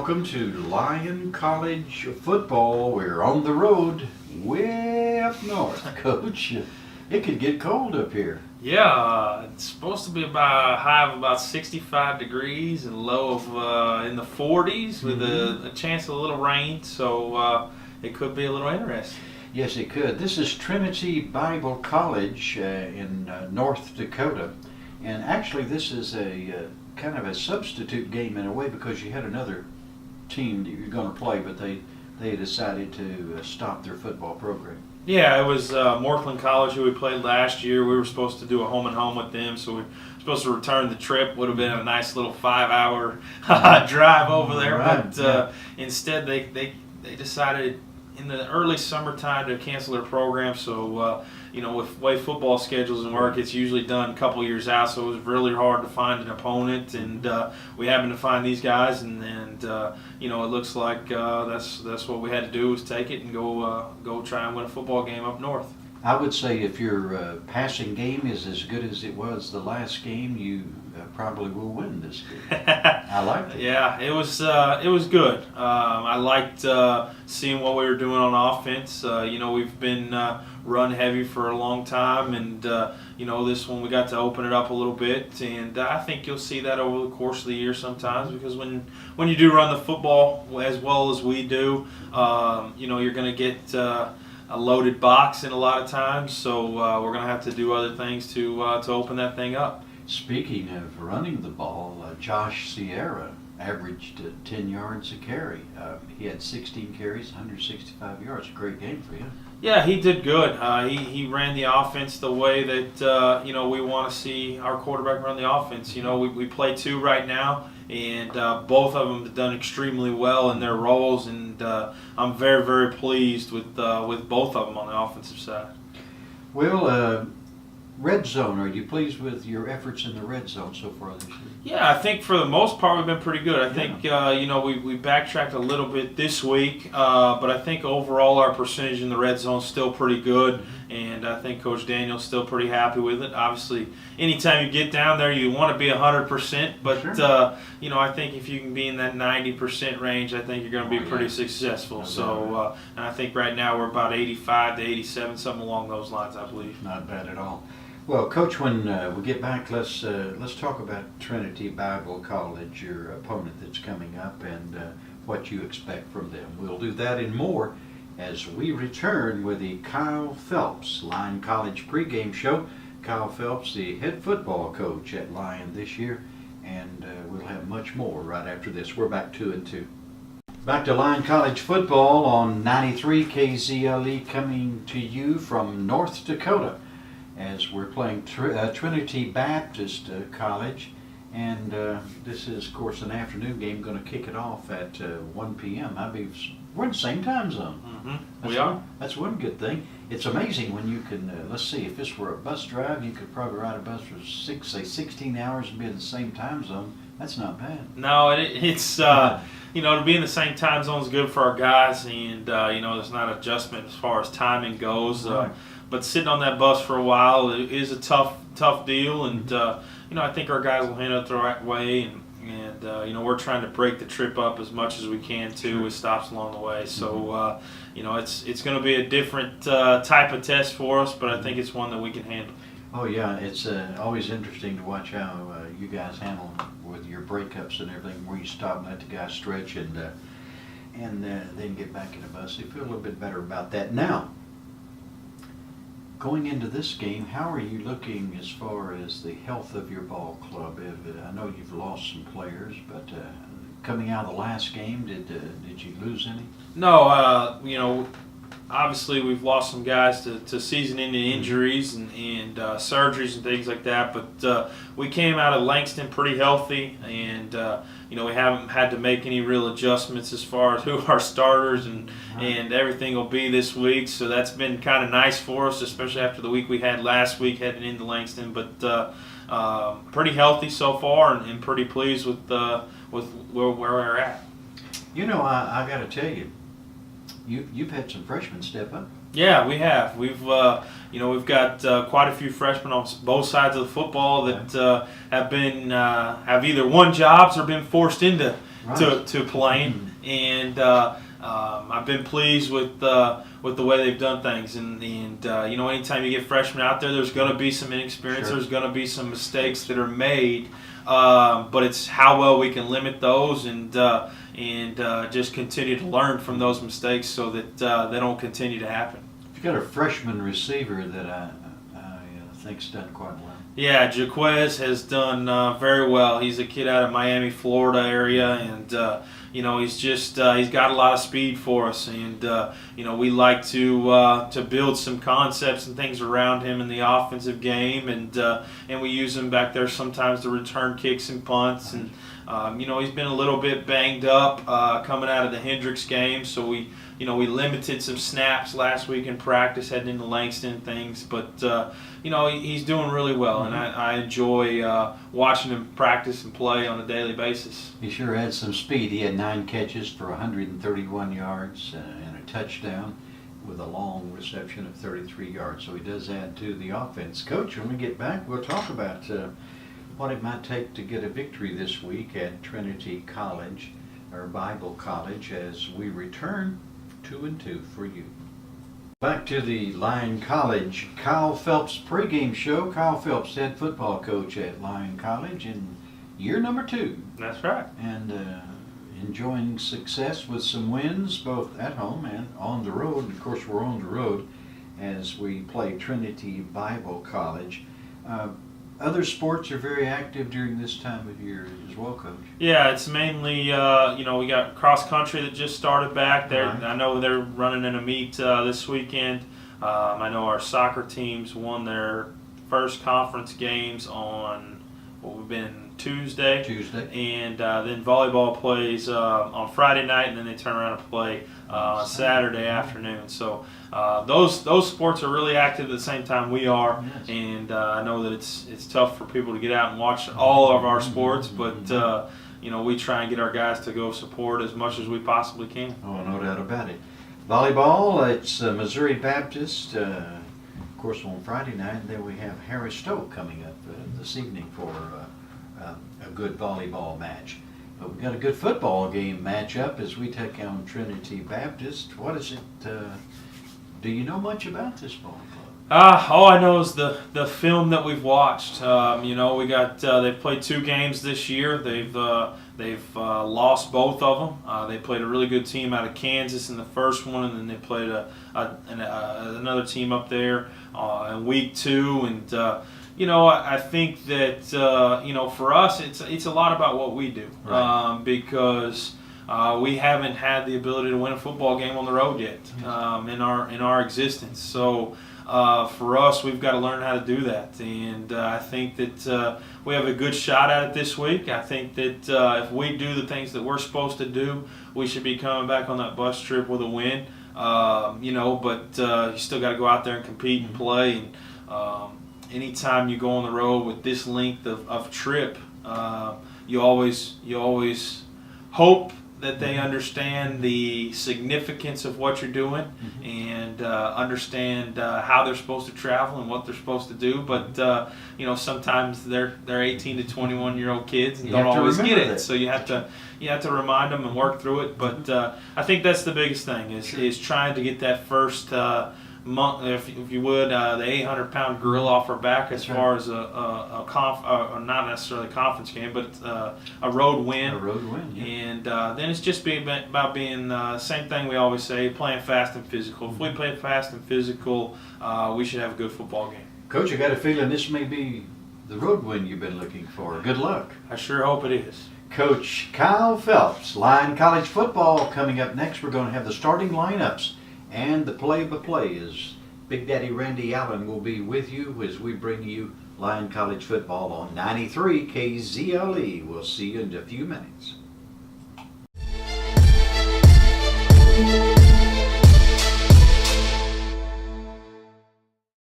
welcome to Lyon College football. We're on the road way up north, Coach. It could get cold up here. Yeah, it's supposed to be about a high of about 65 degrees and low of in the 40s with a chance of a little rain, so it could be a little interesting. Yes, it could. This is Trinity Bible College in North Dakota, and actually this is a kind of a substitute game in a way because you had another team that you're going to play, but they decided to stop their football program. Yeah, it was Morkland College who we played last year. We were supposed to do a home and home with them, so we were supposed to return the trip. Would have been a nice little 5-hour drive over there, right, but instead they decided in the early summertime to cancel their program. So with the way football schedules and work, it's usually done a couple years out. So it was really hard to find an opponent, and we happened to find these guys, and it looks like that's what we had to do was take it and go try and win a football game up north. I would say if your passing game is as good as it was the last game, you probably will win this game. I liked it. Yeah, it was good. I liked seeing what we were doing on offense. We've been run heavy for a long time, and this one we got to open it up a little bit, and I think you'll see that over the course of the year sometimes, because when you do run the football as well as we do, you're going to get a loaded box in a lot of times, so we're going to have to do other things to open that thing up. Speaking of running the ball, Josh Sierra averaged 10 yards a carry. He had 16 carries, 165 yards. A great game for him. Yeah, he did good. He ran the offense the way that we want to see our quarterback run the offense. We play two right now, and both of them have done extremely well in their roles, and I'm very, very pleased with both of them on the offensive side. Well, red zone, are you pleased with your efforts in the red zone so far this year? Yeah, I think for the most part we've been pretty good. I think we backtracked a little bit this week, but I think overall our percentage in the red zone is still pretty good, and I think Coach Daniel's still pretty happy with it. Obviously, anytime you get down there, you want to be 100%, but sure. I think if you can be in that 90% range, I think you're going to be pretty successful. So, and I think right now we're about 85 to 87, something along those lines, I believe. Not bad at all. Well, Coach, when we get back, let's talk about Trinity Bible College, your opponent that's coming up, and what you expect from them. We'll do that and more as we return with the Kyle Phelps Lyon College pregame show. Kyle Phelps, the head football coach at Lyon this year, and we'll have much more right after this. We're back 2 and 2. Back to Lyon College football on 93 KZLE, coming to you from North Dakota, as we're playing Trinity Baptist College, and this is, of course, an afternoon game. Going to kick it off at 1 p.m. We're in the same time zone. Mm-hmm. We are. That's one good thing. It's amazing when you can, let's see, if this were a bus drive, you could probably ride a bus for 16 hours and be in the same time zone. That's not bad. No, it's to be in the same time zone is good for our guys, and there's not adjustment as far as timing goes. Right. But sitting on that bus for a while is a tough deal, and I think our guys will handle it the right way, and we're trying to break the trip up as much as we can too, with stops along the way. So it's going to be a different type of test for us, but I think it's one that we can handle. Oh yeah, it's always interesting to watch how you guys handle with your breakups and everything, where you stop and let the guys stretch and then get back in the bus. You feel a little bit better about that now. Going into this game, how are you looking as far as the health of your ball club? I know you've lost some players, but coming out of the last game, did you lose any? No, obviously we've lost some guys to season-ending injuries and surgeries and things like that, but we came out of Langston pretty healthy, and we haven't had to make any real adjustments as far as who our starters and everything will be this week, so that's been kind of nice for us, especially after the week we had last week heading into Langston, but pretty healthy so far, and pretty pleased with where we're at. I got to tell you, you've had some freshmen step up. Yeah, we have. We've got quite a few freshmen on both sides of the football that have either won jobs or been forced into to playing, and I've been pleased with the way they've done things. And anytime you get freshmen out there, there's going to be some inexperience. Sure. There's going to be some mistakes that are made, but it's how well we can limit those and just continue to learn from those mistakes so that they don't continue to happen. You've got a freshman receiver that I think's done quite well. Yeah, Jaquez has done very well. He's a kid out of Miami, Florida area, and he's got a lot of speed for us, and we like to build some concepts and things around him in the offensive game, and we use him back there sometimes to return kicks and punts, and he's been a little bit banged up coming out of the Hendricks game, so we limited some snaps last week in practice heading into Langston and things, but he's doing really well, and I enjoy watching him practice and play on a daily basis. He sure had some speed. He had 9 catches for 131 yards and a touchdown with a long reception of 33 yards, so he does add to the offense. Coach, when we get back, we'll talk about what it might take to get a victory this week at Trinity College, or Bible College, as we return 2 and 2 for you. Back to the Lyon College Kyle Phelps pregame show. Kyle Phelps, head football coach at Lyon College in year number 2. That's right. And enjoying success with some wins both at home and on the road. Of course, we're on the road as we play Trinity Bible College. Other sports are very active during this time of year as well, Coach. Yeah, it's mainly, we got cross country that just started back there. Right. I know they're running in a meet this weekend. I know our soccer teams won their first conference games on Tuesday. And then volleyball plays on Friday night, and then they turn around and play Saturday afternoon. So those sports are really active at the same time we are, yes. And I know that it's tough for people to get out and watch all of our sports, but we try and get our guys to go support as much as we possibly can. Oh, no doubt about it. Volleyball, it's Missouri Baptist, of course, on Friday night, and then we have Harris Stowe coming up this evening for a good volleyball match. But we've got a good football game matchup as we take on Trinity Baptist. What is it? Do you know much about this ball club? All I know is the film that we've watched. We got they've played 2 games this year. They've lost both of them. They played a really good team out of Kansas in the first one, and then they played another team up there in week 2. And I think that for us, it's a lot about what we do, right. Because we haven't had the ability to win a football game on the road yet in our existence. So for us, we've got to learn how to do that, and I think that we have a good shot at it this week. I think that if we do the things that we're supposed to do, we should be coming back on that bus trip with a win. But you still got to go out there and compete and play. And anytime you go on the road with this length of trip, you always hope that they understand the significance of what you're doing and understand how they're supposed to travel and what they're supposed to do. But sometimes they're 18 to 21-year-old kids and don't always get it. So you have to remind them and work through it. But I think that's the biggest thing is trying to get that first month, if you would, the 800-pound gorilla off our back as far as not necessarily a conference game, but a road win. A road win, yeah. And then it's just about being the same thing we always say, playing fast and physical. If we play fast and physical, we should have a good football game. Coach, I got a feeling this may be the road win you've been looking for. Good luck. I sure hope it is. Coach Kyle Phelps, Lyon College football coming up next. We're going to have the starting lineups. And the play-by-play is Big Daddy Randy Allen will be with you as we bring you Lyon College football on 93 KZLE. We'll see you in a few minutes.